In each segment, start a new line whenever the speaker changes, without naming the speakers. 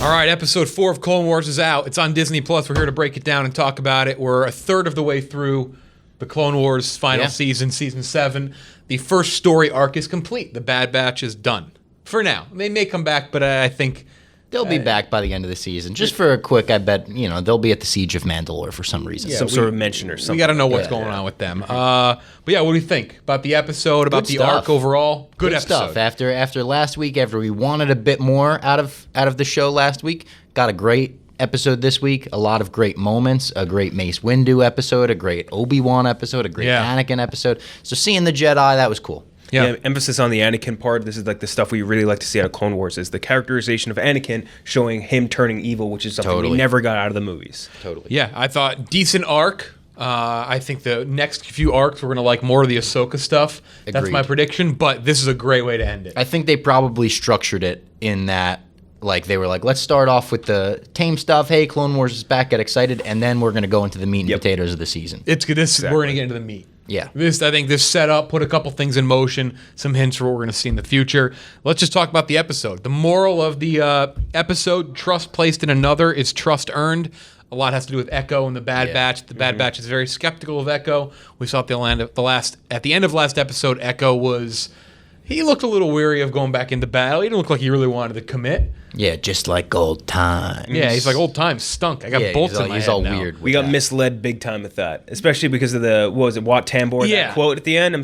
All right, episode 4 of Clone Wars is out. It's on Disney Plus. We're here to break it down and talk about it. We're a third of the way through the Clone Wars final season, season 7. The first story arc is complete. The Bad Batch is done for now. They may come back, but I think
they'll be back by the end of the season. Just for a quick, I bet, they'll be at the Siege of Mandalore for some reason.
Yeah, some sort of mention or something.
We got to know what's going on with them. But yeah, what do you think about the episode, about the arc overall? Good episode.
Stuff. After last week, after we wanted a bit more out of the show last week, got a great episode this week. A lot of great moments. A great Mace Windu episode. A great Obi-Wan episode. A great Anakin episode. So seeing the Jedi, that was cool.
Yeah, emphasis on the Anakin part. This is like the stuff we really like to see out of Clone Wars, is the characterization of Anakin, showing him turning evil, which is something we never got out of the movies.
Totally.
Yeah, I thought decent arc. I think the next few arcs we're going to like more of the Ahsoka stuff.
Agreed.
That's my prediction, but this is a great way to end it.
I think they probably structured it in that, like, they were like, let's start off with the tame stuff. Hey, Clone Wars is back. Get excited. And then we're going to go into the meat and potatoes of the season.
It's good. We're going to get into the meat.
Yeah.
I think this setup put a couple things in motion, some hints for what we're going to see in the future. Let's just talk about the episode. The moral of the episode, trust placed in another is trust earned. A lot has to do with Echo and the Bad Batch. The Bad Batch is very skeptical of Echo. We saw at the end of last episode, Echo he looked a little weary of going back into battle. He didn't look like he really wanted to commit.
Yeah, just like old times.
Yeah, he's like, old times stunk. I got bolts in my head
He's all
now.
weird.
We got misled big time with that, especially because of the, Wat Tambor, that quote at the end. I'm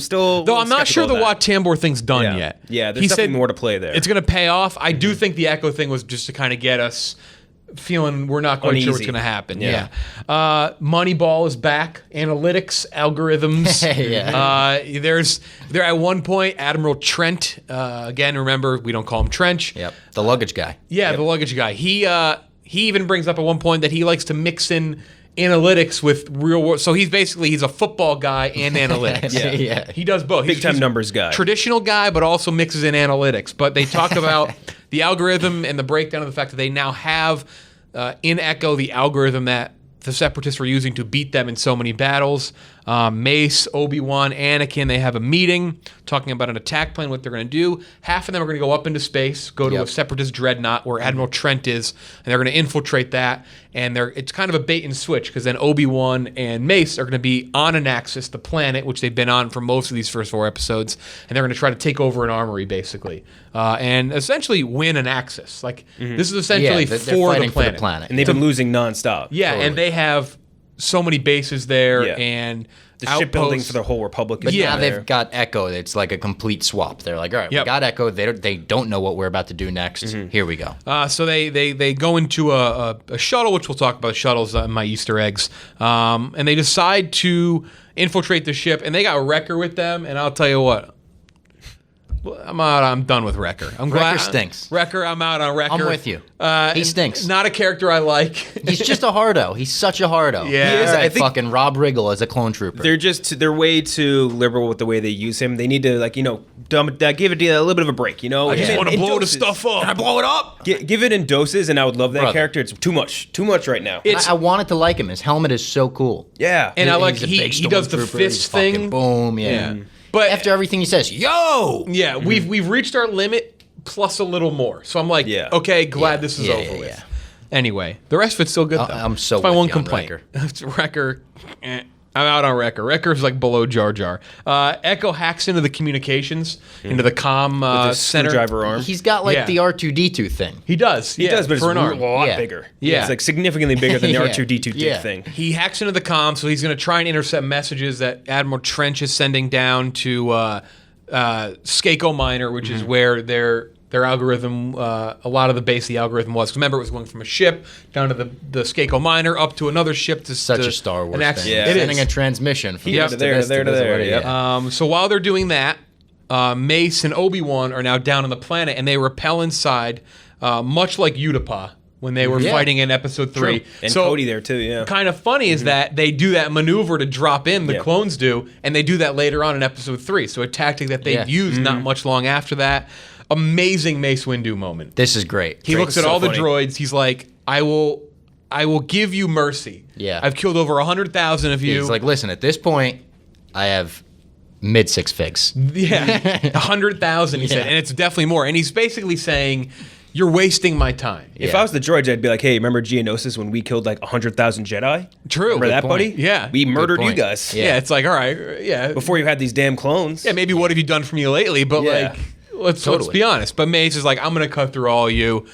not sure the Wat Tambor thing's done yet.
Yeah, there's definitely more to play there.
It's going to pay off. I do think the Echo thing was just to kind of get us feeling we're not quite sure what's going to happen. Yeah. Moneyball is back. Analytics, algorithms. They're at one point, Admiral Trent, again, remember, we don't call him Trench.
Yep. The luggage guy.
Yeah, the luggage guy. He even brings up at one point that he likes to mix in analytics with real world. So he's a football guy and analytics. He does both.
Big time numbers guy.
Traditional guy, but also mixes in analytics. But they talk about the algorithm and the breakdown of the fact that they now have in Echo the algorithm that the Separatists were using to beat them in so many battles. Mace, Obi-Wan, Anakin, they have a meeting talking about an attack plan, what they're going to do. Half of them are going to go up into space, go to a Separatist dreadnought where Admiral Trent is, and they're going to infiltrate that. And it's kind of a bait and switch, because then Obi-Wan and Mace are going to be on ANAXES, the planet, which they've been on for most of these first 4 episodes, and they're going to try to take over an armory, basically, and essentially win ANAXES. Like, this is essentially for the planet.
And they've been losing nonstop.
Yeah, and they have so many bases there, and
the shipbuilding for the whole Republic.
But now they've got Echo. It's like a complete swap. They're like, all right, we got Echo. They don't know what we're about to do next. Here we go.
So they go into a shuttle, which we'll talk about. Shuttles, my Easter eggs, and they decide to infiltrate the ship. And they got Wrecker with them. And I'll tell you what, I'm done with Wrecker.
Wrecker stinks.
Wrecker, I'm out on Wrecker.
I'm with you. He stinks.
Not a character I like.
He's just a hardo. He's such a hardo.
Yeah.
He is. I think fucking Rob Riggle as a clone trooper.
They're way too liberal with the way they use him. They need to, give it a little bit of a break,
I just want to blow the stuff up.
Can I blow it up? Give it in doses, and I would love that character. It's too much right now.
I wanted to like him. His helmet is so cool.
Yeah.
And I like he does the fist thing.
Boom, yeah. But after everything he says, yo!
Yeah, we've reached our limit plus a little more. So I'm like, okay, glad this is over with. Anyway, the rest of it's still good, though.
I'm so
That's my
with
one
you on
complaint. Wrecker, I'm out on Wrecker. Wrecker's like below Jar Jar. Echo hacks into the communications, into the comm center.
Screwdriver arm.
He's got the R2-D2 thing.
He does.
He does, but
for
it's
an arm.
a lot bigger.
Yeah.
It's like significantly bigger than the R2-D2 thing.
He hacks into the comm, so he's going to try and intercept messages that Admiral Trench is sending down to Skako Minor, which is where their algorithm, a lot of the base of the algorithm was. 'Cause remember, it was going from a ship down to the Skako Minor, up to another ship to
Such a Star Wars thing.
Yeah.
Sending a transmission from
to there.
So while they're doing that, Mace and Obi-Wan are now down on the planet, and they repel inside, much like Utapau when they were fighting in Episode 3.
True. And Cody there too, yeah.
Kind of funny is that they do that maneuver to drop in, the clones do, and they do that later on in Episode 3. So a tactic that they've used not much long after that. Amazing Mace Windu moment.
This is great.
He looks at all the droids. He's like, I will give you mercy.
Yeah.
I've killed over 100,000 of you.
He's like, listen, at this point, I have mid 6 figs.
Yeah, 100,000, he said. And it's definitely more. And he's basically saying, you're wasting my time.
If I was the droids, I'd be like, hey, remember Geonosis when we killed like 100,000 Jedi?
True.
Remember that, buddy?
Yeah.
We murdered you
point.
guys.
Yeah, it's like, all right, yeah.
Before you had these damn clones.
Yeah, maybe what have you done for me lately? But
Yeah.
like, let's be honest. But Mace is like, I'm going to cut through all you.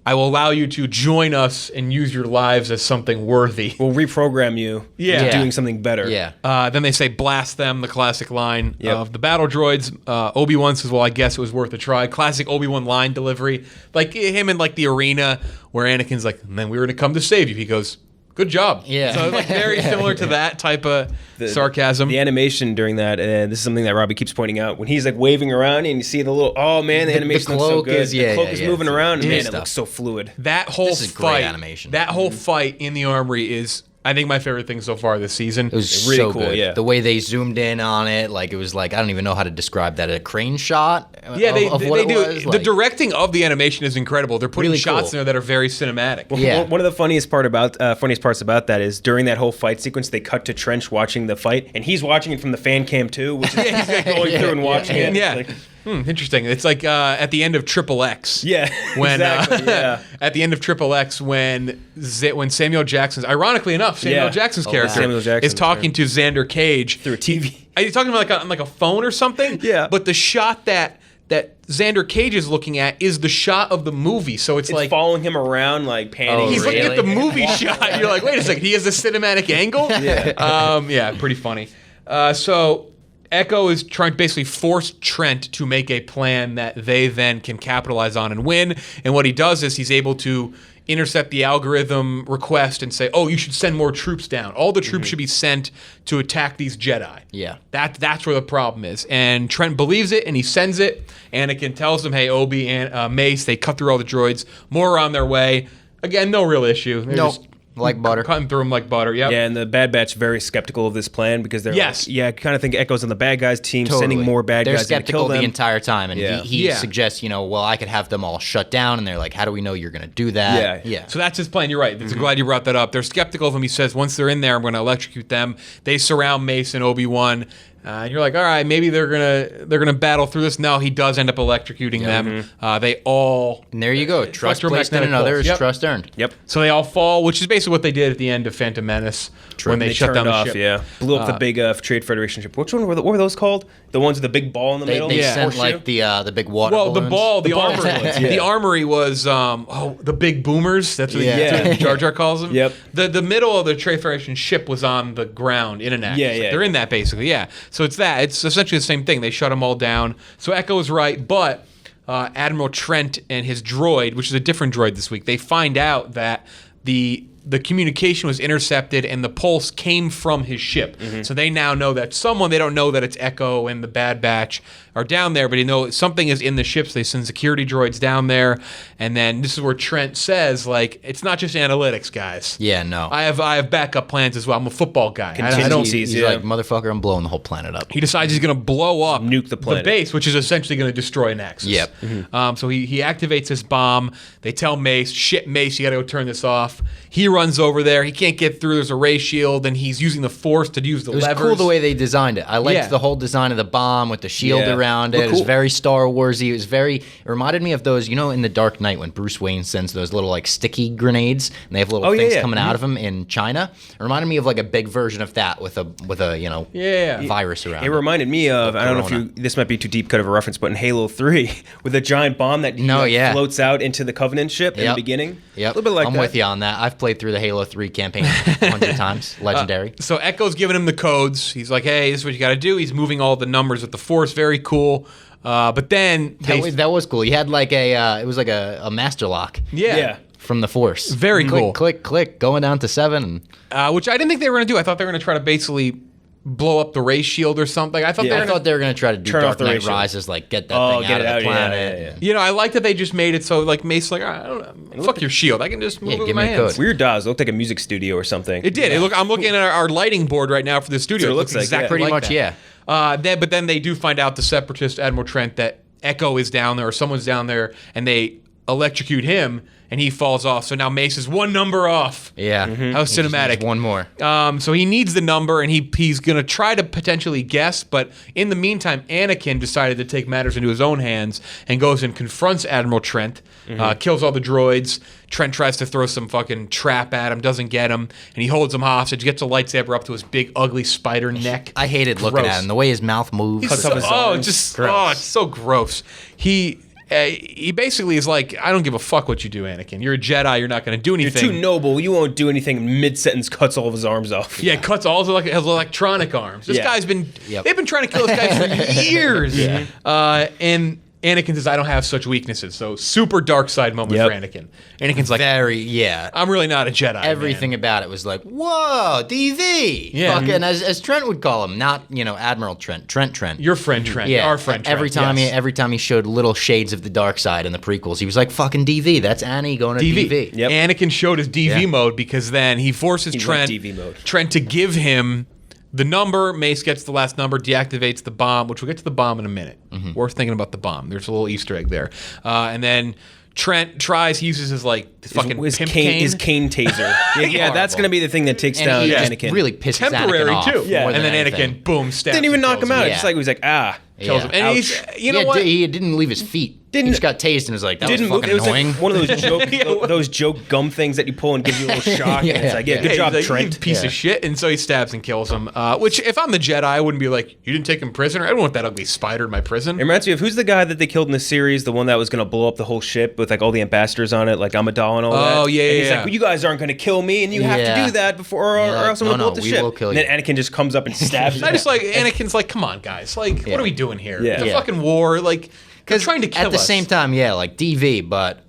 I will allow you to join us and use your lives as something worthy.
We'll reprogram you into doing something better.
Yeah.
Then they say, blast them, the classic line of the battle droids. Obi-Wan says, well, I guess it was worth a try. Classic Obi-Wan line delivery. Like him in like the arena where Anakin's like, and then we were going to come to save you. He goes, good job.
Yeah.
So like very similar to that type of sarcasm.
The animation during that, this is something that Robbie keeps pointing out. When he's like waving around and you see the little, oh man, the animation looks so good. The cloak is moving around and man, it looks so fluid.
That whole
This is
fight,
great animation.
that whole fight in the armory is, I think, my favorite thing so far this season.
It was
really
so
cool,
good.
yeah.
The way they zoomed in on it, like it was like, I don't even know how to describe that. A crane shot
Yeah,
of what it
do.
was.
The
Like,
directing of the animation is incredible. They're putting
Really
shots
cool.
in there that are very cinematic.
Yeah.
One of the funniest parts about that is during that whole fight sequence, they cut to Trench watching the fight, and he's watching it from the fan cam too, which is he's like going through and watching it.
Yeah.
It's like,
Interesting. It's like at the end of Triple X.
yeah,
When
exactly. Yeah.
at the end of Triple X, when Samuel Jackson's, ironically enough, Samuel Jackson's character
Samuel Jackson,
is talking to Xander Cage
Through a TV.
Are you talking about like a phone or something?
Yeah.
But the shot that Xander Cage is looking at is the shot of the movie. So it's like
following him around, like panning.
Oh,
he's looking at the
Really?
movie shot. You're like, wait a second, he has a cinematic angle? Yeah, pretty funny. So Echo is trying to basically force Trent to make a plan that they then can capitalize on and win. And what he does is he's able to intercept the algorithm request and say, oh, you should send more troops down. All the troops should be sent to attack these Jedi.
Yeah.
That's where the problem is. And Trent believes it, and he sends it. Anakin tells him, hey, Obi and Mace, they cut through all the droids. More are on their way. Again, no real issue. They're
Nope.
just
Like butter.
cutting through them like butter. Yep.
Yeah, and the Bad Batch very skeptical of this plan because they're
Yes.
like, yeah, kind of think Echo's on the bad guys team, sending more bad
They're
guys to
skeptical
kill them.
the entire time, and
Yeah.
he
Yeah.
suggests, well, I could have them all shut down, and they're like, how do we know you're going to do that?
Yeah.
So that's his plan. You're right. I'm glad you brought that up. They're skeptical of him. He says, once they're in there, I'm going to electrocute them. They surround Mace and Obi-Wan. And you're like, all right, maybe they're gonna battle through this. No, he does end up electrocuting them. They all
And there you go. Trust placed in
Electromagnetic
another
pulse.
is
Yep.
trust earned.
Yep.
so they all fall, which is basically what they did at the end of Phantom Menace when they shut
turned
down the
off,
ship.
yeah. Blew up the big Trade Federation ship. Which one what were those called? The ones with the big ball in the
They,
middle?
they
Yeah.
sent
Horseshoe?
like the big water
Well, the
balloons.
ball, the
ball
armory,
balloons, yeah.
the armory was the big boomers. That's what
Yeah.
Jar Jar calls them.
Yep.
The middle of the Trade Federation ship was on the ground in ANAXES.
Yeah.
They're in that basically. Yeah. So it's that. It's essentially the same thing. They shut them all down. So Echo is right, but Admiral Trent and his droid, which is a different droid this week, they find out that the communication was intercepted and the pulse came from his ship. So they now know that they don't know that it's Echo and the Bad Batch are down there, but they know something is in the ships. They send security droids down there. And then this is where Trent says, like, it's not just analytics, guys.
Yeah, no.
I have backup plans as well. I'm a football guy. I don't.
Contingencies.
He's
yeah.
like, motherfucker, I'm blowing the whole planet up.
He decides he's going to blow up
Nuke the planet.
base, which is essentially going to destroy Nexus.
Yep.
So he activates his bomb. They tell Mace, shit, Mace, you got to go turn this off. He runs over there. He can't get through. There's a ray shield, and he's using the Force to use the
It was
levers.
cool the way they designed it. I liked
Yeah.
the whole design of the bomb with the shield
Yeah.
around it.
Looked
It was
cool.
very Star Warsy. It reminded me of those, in the Dark Knight when Bruce Wayne sends those little like sticky grenades and they have little things coming out of them in China. It reminded me of like a big version of that with a virus around
It reminded me of, I don't know
Corona.
if this might be too deep cut of a reference, but in Halo 3, with a giant bomb that floats out into the Covenant ship in the beginning.
Yep.
A little bit like
I'm
that.
with you on that. I've played through the Halo 3 campaign 100 times. Legendary.
So Echo's giving him the codes. He's like, hey, this is what you got to do. He's moving all the numbers with the Force. Very cool. But then
That was cool. He had like it was like a master lock.
Yeah.
From the Force.
Very cool.
Click, click, going down to 7.
Which I didn't think they were going to do. I thought they were going to try to basically blow up the ray shield or something. I thought
Yeah.
they were going to try to do
Turn off
Dark
the
Knight
ratio.
Rises, like get that thing
get
out
it
of the
out, yeah,
planet.
yeah.
I like that they just made it so like Mace, like, I don't know, fuck your shield. I can just move it
give
with my
me a
hands.
code.
Weird DAWs. It looked like a music studio or something.
It did. I'm looking at our lighting board right now for the studio.
So it
It
looks like,
exactly
yeah.
Pretty
like
much,
that.
yeah.
But then they do find out, the Separatist Admiral Trent, that Echo is down there or someone's down there, and they electrocute him, and he falls off. So now Mace is one number off.
Yeah.
How cinematic.
One more.
So he needs the number, and he's going to try to potentially guess, but in the meantime, Anakin decided to take matters into his own hands and goes and confronts Admiral Trent, kills all the droids. Trent tries to throw some fucking trap at him, doesn't get him, and he holds him hostage, gets a lightsaber up to his big, ugly spider neck.
I hated looking at him. The way his mouth moves.
It's so gross. He basically is like, I don't give a fuck what you do, Anakin. You're a Jedi. You're not going to do anything.
You're too noble. You won't do anything. Mid-sentence cuts all of his arms off.
Yeah, cuts all his electronic arms. This guy's been...
Yep.
They've been trying to kill this guy for years. And Anakin says, I don't have such weaknesses. So super dark side moment for Anakin. Anakin's like, I'm really not a Jedi.
Everything about it was like, whoa, DV.
Yeah.
Fucking, as Trent would call him, not, Admiral Trent. Trent.
Your friend Trent.
Yeah.
Our friend Trent.
Every time he showed little shades of the dark side in the prequels, he was like, fucking DV. That's Annie going to DV.
Yep. Anakin showed his DV mode because then he forces Trent to give him the number. Mace gets the last number, deactivates the bomb, which we'll get to the bomb in a minute. Worth thinking about the bomb. There's a little Easter egg there. And then Trent tries, he uses his fucking pimp cane.
His cane taser. yeah, that's going to be the thing that takes down Anakin.
Really pisses
Temporary
Anakin off.
too.
Yeah.
And then Anakin, boom, stabs.
Didn't even knock him out.
Yeah.
Just like he was like, kills him.
And he's, what?
He didn't leave his feet. He just got tased and was like, that was fucking annoying.
Like one of those joke gum things that you pull and give you a little shock. And it's like, good job, Trent.
You piece of shit. And so he stabs and kills him. Which, if I'm the Jedi, I wouldn't be like, you didn't take him prisoner? I don't want that ugly spider in my prison.
It reminds me of, who's the guy that they killed in the series, the one that was going to blow up the whole ship with all the ambassadors on it, like Amidala and all that?
Oh, yeah,
and he's like, well, you guys aren't going to kill me, and you have to do that before, or else I'm going to blow up the ship. And then Anakin just comes up and stabs him.
I just Anakin's like, come on, guys. What are we doing here?
Yeah.
It's a fucking war. They're trying to kill us.
At the same time, DV, but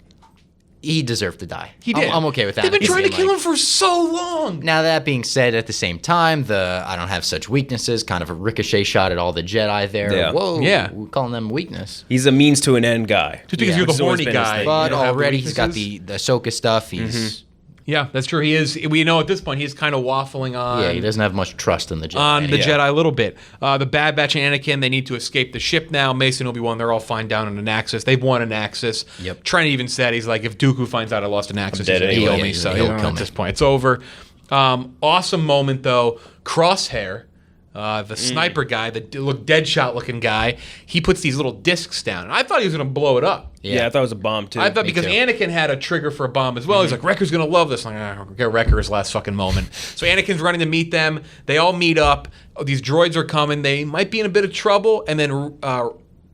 he deserved to die.
He did.
I'm okay with that.
They've been trying to kill him for so long.
Now, that being said, at the same time, I don't have such weaknesses, kind of a ricochet shot at all the Jedi there.
Yeah.
Whoa.
Yeah.
We're calling them weakness.
He's a means to an end guy.
Just because you're the horny guy.
But already he's got the Ahsoka stuff. He's...
Yeah, that's true. He is. We know at this point he's kind of waffling on.
Yeah, he doesn't have much trust in the Jedi.
Jedi a little bit. The Bad Batch and Anakin, they need to escape the ship now. Mace and Obi-Wan, they're all fine down on ANAXES. They've won ANAXES.
Yep.
Trent even said, he's like, if Dooku finds out I lost ANAXES,
dead
he'll kill
anyway.
me. So
He'll kill
at
me.
this point, it's over. Awesome moment though. Crosshair. The sniper guy, the Deadshot looking guy, he puts these little discs down. And I thought he was going to blow it up.
Yeah, I thought it was a bomb too.
I thought because
too.
Anakin had a trigger for a bomb as well. He's like, Wrecker's going to love this. I'm like, get Wrecker's last fucking moment. So Anakin's running to meet them. They all meet up. These droids are coming. They might be in a bit of trouble. And then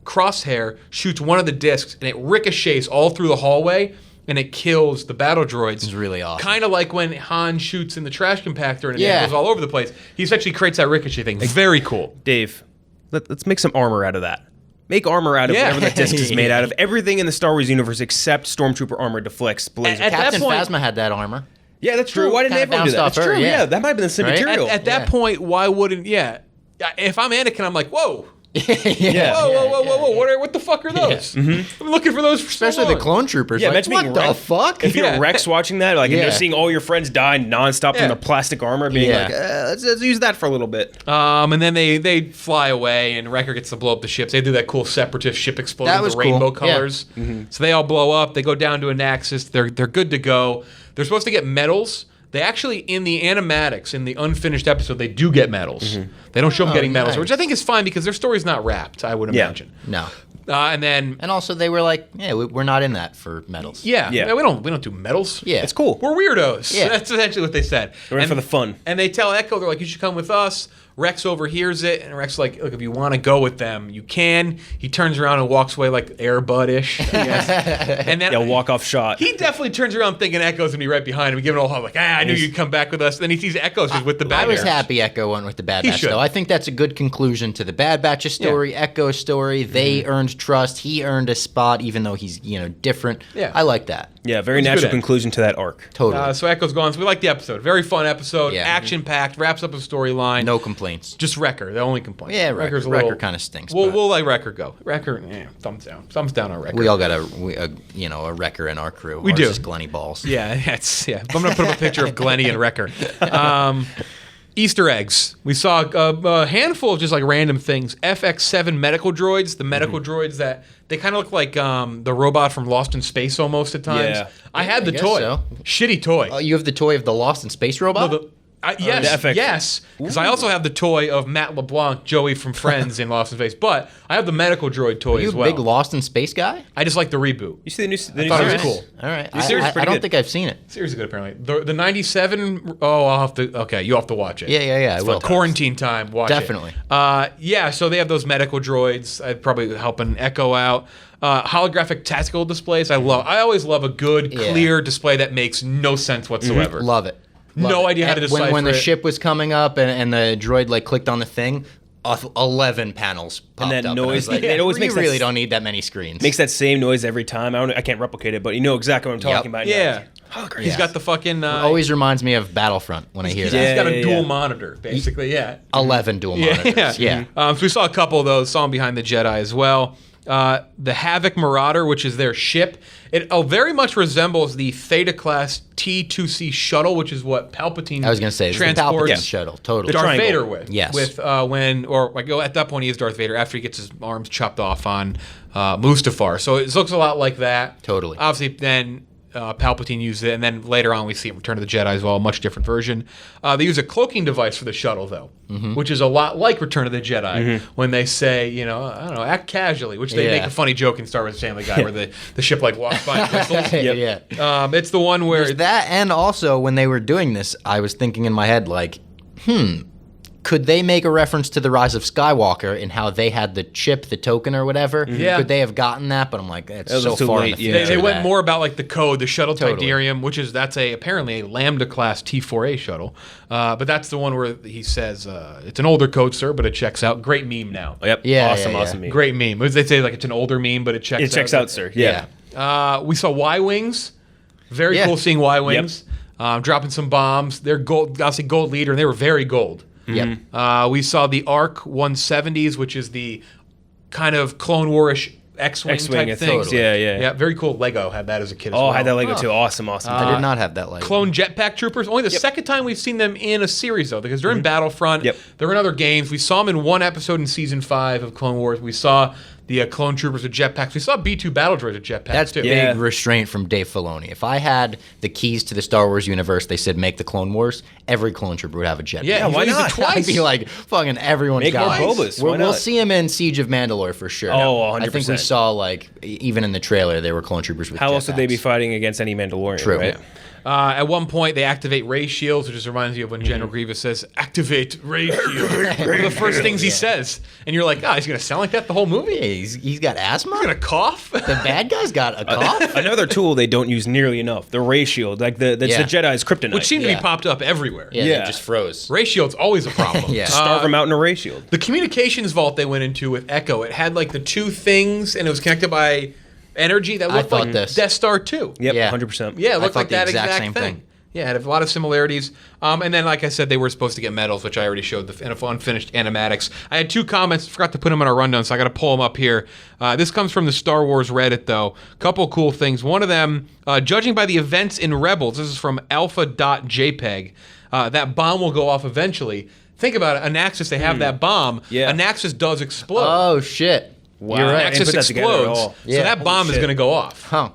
Crosshair shoots one of the discs, and it ricochets all through the hallway. And it kills the battle droids.
It's really awesome.
Kind of like when Han shoots in the trash compactor and it goes all over the place. He essentially creates that ricochet thing. Very cool.
Dave, let's make some armor out of that. Make armor out of whatever the disc is made out of. Everything in the Star Wars universe except Stormtrooper armor deflects blazers.
Captain Phasma had that armor.
Yeah, that's true. Why didn't everyone do that? That's true. Yeah, that might have been the same material.
At that point, why wouldn't... Yeah. If I'm Anakin, I'm like, whoa. Whoa! What the fuck are those? I'm looking for those,
especially the clone troopers.
Yeah,
like, what the fuck?
If you're Rex watching that, and you're seeing all your friends die nonstop from the plastic armor, being like, let's use that for a little bit.
And then they fly away, and Wrecker gets to blow up the ships. They do that cool separatist ship explosion with the rainbow colors. So they all blow up. They go down to ANAXES. They're good to go. They're supposed to get medals. They actually, in the animatics, in the unfinished episode, they do get medals. They don't show them getting medals, which I think is fine because their story's not wrapped, I would imagine.
No.
And
also they were like, we're not in that for medals.
Yeah, we don't do medals.
Yeah.
It's cool.
We're weirdos.
Yeah.
That's essentially what they said.
We're in for the fun.
And they tell Echo, they're like, you should come with us. Rex overhears it, and Rex is like, look, if you want to go with them, you can. He turns around and walks away like Air Bud-ish, I guess. And then
walk-off shot.
He definitely turns around thinking Echo's going to be right behind him, giving a whole like, I knew you'd come back with us. Then he sees Echo's just with the Bad Batch.
I was happy Echo went with the Bad Batch, though. I think that's a good conclusion to the Bad Batch's story, Echo's story. They earned trust. He earned a spot, even though he's, different.
Yeah.
I like that.
Yeah, very natural conclusion to that arc.
Totally.
So Echo's gone. So we like the episode. Very fun episode. Action-packed. Wraps up a storyline.
No complaints.
Just Wrecker. The only complaint.
Yeah,
Wrecker's
Wrecker kind of stinks.
We'll let Wrecker go. Wrecker, thumbs down. Thumbs down on Wrecker.
We all got a Wrecker in our crew.
We do.
Just Glenny Balls.
Yeah, I'm going to put up a picture of Glenny and Wrecker. Easter eggs. We saw a handful of just like random things. FX7 medical droids, the medical droids that they kind of look like the robot from Lost in Space almost at times.
Yeah.
I had the
guess
toy.
so.
Shitty toy.
Oh, you have the toy of the Lost in Space robot?
No, yes. Because I also have the toy of Matt LeBlanc, Joey from Friends in Lost in Space. But I have the medical droid toy
Are you
as
a
well.
big Lost in Space guy?
I just like the reboot.
You see the new
I thought it was
series?
cool.
All right.
The series is
I
pretty
don't
good.
think I've seen it.
Seriously good, apparently. The 97, I'll have to, okay, you have to watch it.
Yeah, I will.
Quarantine time, watch
Definitely.
it. Yeah, so they have those medical droids. I'd probably help an Echo out. Holographic tactical displays. I always love a good, clear display that makes no sense whatsoever.
Love it.
No idea how to decipher
when the
it.
ship was coming up and the droid like clicked on the thing, 11 panels popped
that
up.
noise,
And I was like,
it always
you
makes
really
that-
don't need that many screens.
Makes that same noise every time. I can't replicate it, but you know exactly what I'm talking about.
Yeah.
Hologram.
He's got the fucking...
Always reminds me of Battlefront when I hear
he's
that.
got a
Yeah,
dual
yeah.
monitor, basically, yeah.
11 dual monitors. Yeah.
So we saw a couple of those. Saw him behind the Jedi as well. The Havoc Marauder, which is their ship. It very much resembles the Theta class T2C shuttle, which is what Palpatine
I was going to say, it's the
transports
Palpatine shuttle. Totally.
Darth
triangle.
Vader with.
Yes.
With at that point he is Darth Vader after he gets his arms chopped off on Mustafar. So it looks a lot like that.
Totally.
Obviously, then Palpatine used it, and then later on we see Return of the Jedi as well, a much different version. They use a cloaking device for the shuttle, though, which is a lot like Return of the Jedi when they say, I don't know, act casually, which they make a funny joke in Star Wars Family Guy where the ship like walks by and whistles.
Yeah.
It's the one where...
There's that, and also when they were doing this, I was thinking in my head like, could they make a reference to the Rise of Skywalker and how they had the chip, the token or whatever?
Yeah.
Could they have gotten that? But I'm like, that's
was
so
too
far in
late,
the
yeah.
future.
They went
that-
more about like the code, the shuttle
Totally.
Tydirium, which is apparently a Lambda class T4A shuttle. But that's the one where he says it's an older code, sir, but it checks out. Great meme now.
Yep.
Yeah,
Awesome,
yeah, yeah.
awesome meme.
Great meme. They say like it's an older meme, but it checks out.
It checks out, sir. Yeah.
We saw Y-wings. Very cool seeing Y-wings. Dropping some bombs. They're gold, obviously gold leader, and they were very gold.
Yep.
We saw the ARC 170s, which is the kind of Clone War-ish X-Wing type
and
thing.
things. Yeah.
Yeah, very cool. Lego had that as a kid as well.
Oh, I had that Lego too. Awesome.
I did not have that like.
Clone jetpack troopers. Only the second time we've seen them in a series, though, because they're in Battlefront.
Yep.
They're in other games. We saw them in one episode in Season 5 of Clone Wars. We saw the clone troopers with jetpacks. We saw B-2 battle droids with jetpacks,
That's
too.
big
Yeah.
restraint from Dave Filoni. If I had the keys to the Star Wars universe, they said make the Clone Wars, every clone trooper would have a jetpack.
Yeah,
why
used it
not?
twice.
I'd be like, fucking everyone's
Make
got
more
one.
Bobas. Why
We'll
not?
see him in Siege of Mandalore for sure.
Oh,
I think we
100%.
saw like even in the trailer they were clone troopers with
How else would they be
jetpacks.
fighting against any Mandalorian?
True.
Right?
At one point, they activate ray shields, which just reminds you of when General Grievous says, "Activate ray shield." One of the first things he says. And you're like, he's going to sound like that the whole movie?
Hey, he's got asthma?
He's going to cough?
The bad guy's got a cough?
Another tool they don't use nearly enough: the ray shield, that's the Jedi's kryptonite.
Which seemed to be
Yeah.
popped up everywhere.
Yeah,
Yeah.
they just froze.
Ray shield's always a problem.
Yeah.
starve them out in a ray shield.
The communications vault they went into with Echo, it had like the two things, and it was connected by energy that looked
thought
like
this.
Death Star 2.
Yep,
Yeah.
100%.
Yeah, it
I
looked
thought
like
the
that
exact
exact
same
thing.
thing.
Yeah, it had a lot of similarities. And then, like I said, they were supposed to get medals, which I already showed in a unfinished animatics. I had two comments, forgot to put them in our rundown, so I got to pull them up here. This comes from the Star Wars Reddit, though. Couple cool things. One of them, judging by the events in Rebels, this is from alpha.jpg, that bomb will go off eventually. Think about it. ANAXES, they have that bomb.
Yeah.
ANAXES does explode.
Oh, shit.
Wow.
You're
I
right.
didn't
ANAXES
put that together at
explodes.
all.
So
Yeah.
that bomb is
shit.
going to go off.
Huh.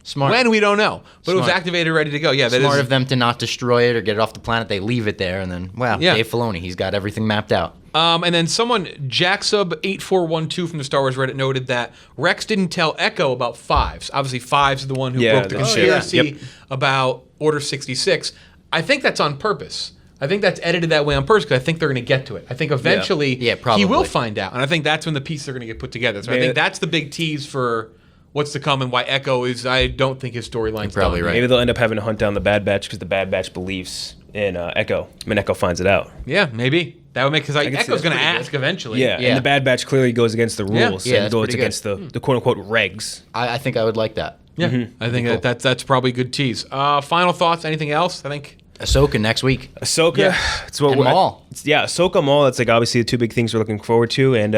Smart.
When, we don't know. But it was
Smart.
activated, ready to go. Yeah, that
Smart
is
of them to not destroy it or get it off the planet. They leave it there, and then, wow,
Yeah.
Dave Filoni, he's got everything mapped out.
And then someone, Jacksub8412 from the Star Wars Reddit, noted that Rex didn't tell Echo about Fives. Obviously, Fives is the one who
Yeah,
broke the
the-
conspiracy
Yep.
about Order 66. I think that's on purpose. I think that's edited that way on purpose because I think they're going to get to it. I think eventually
Yeah, probably.
he will find out. And I think that's when the pieces are going to get put together. So I
Yeah.
think that's the big tease for what's to come and why Echo is, I don't think his storyline's
You're probably
done.
right.
Maybe they'll end up having to hunt down the Bad Batch because the Bad Batch believes in Echo. And Echo finds it out.
Yeah, maybe. That would make, because
can see
Echo's
that's
going to
pretty
ask
good.
eventually.
Yeah,
Yeah.
and the Bad Batch clearly goes against the
Yeah.
rules
Yeah,
and
that's
goes
pretty
against the quote-unquote regs.
I think I would like that.
Yeah, I think that's probably a good tease. Final thoughts? Anything else? I think
Ahsoka next week.
Ahsoka, it's what
And
we're
Maul.
Yeah, Ahsoka, Maul. That's like obviously the two big things we're looking forward to. And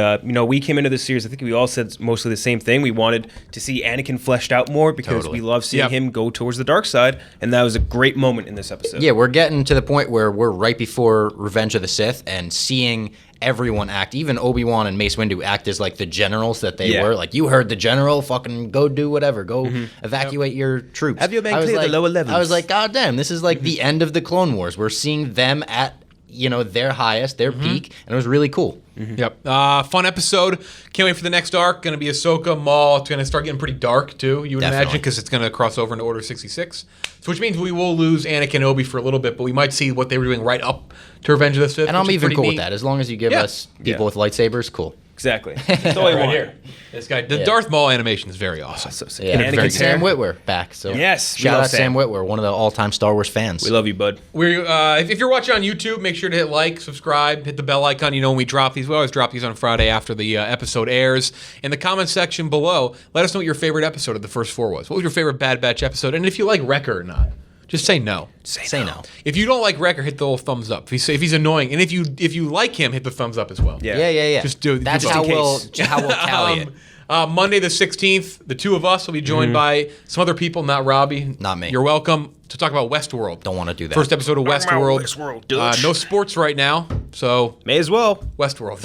we came into this series. I think we all said mostly the same thing. We wanted to see Anakin fleshed out more because we love seeing him go towards the dark side, and that was a great moment in this episode.
Yeah, we're getting to the point where we're right before Revenge of the Sith, and seeing everyone act, even Obi-Wan and Mace Windu act as like the generals that they were. Like, you heard the general, fucking go do whatever, go evacuate your troops.
Have your men clear the lower levels.
I was like, God damn, this is like the end of the Clone Wars. We're seeing them at their highest, their peak, and it was really cool.
Yep. Fun episode. Can't wait for the next arc. Going to be Ahsoka, Maul. It's going to start getting pretty dark, too, you would imagine, because it's going to cross over into Order 66. So which means we will lose Anakin and Obi for a little bit, but we might see what they were doing right up to Revenge of the Sith.
And I'm even cool with that. As long as you give us people with lightsabers, cool.
Exactly. That's all I want here.
This guy, the Darth Maul animation is very awesome.
So sick.
Yeah,
And Anakin's
Sam
hair.
Witwer back. So
Yes, we
shout
love
out Sam Witwer, one of the all-time Star Wars fans.
We love you, bud.
If you're watching on YouTube, make sure to hit like, subscribe, hit the bell icon. You know when we drop these. We always drop these on Friday after the episode airs. In the comment section below, let us know what your favorite episode of the first 4 was. What was your favorite Bad Batch episode? And if you like Wrecker or not. Just say no.
Say no.
If you don't like Wrecker, hit the little thumbs up. If he's annoying, and if you like him, hit the thumbs up as well.
Yeah.
Just do it.
That's
just
how
in
we'll
case.
tally it.
Monday the 16th, the two of us will be joined by some other people, not Robbie.
Not me.
You're welcome to talk about Westworld.
Don't want to do that.
First episode of Westworld.
Westworld,
No sports right now, so
May as well.
Westworld.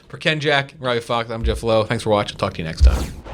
For KenJac and Robbie Fox, I'm Jeff Lowe. Thanks for watching. Talk to you next time.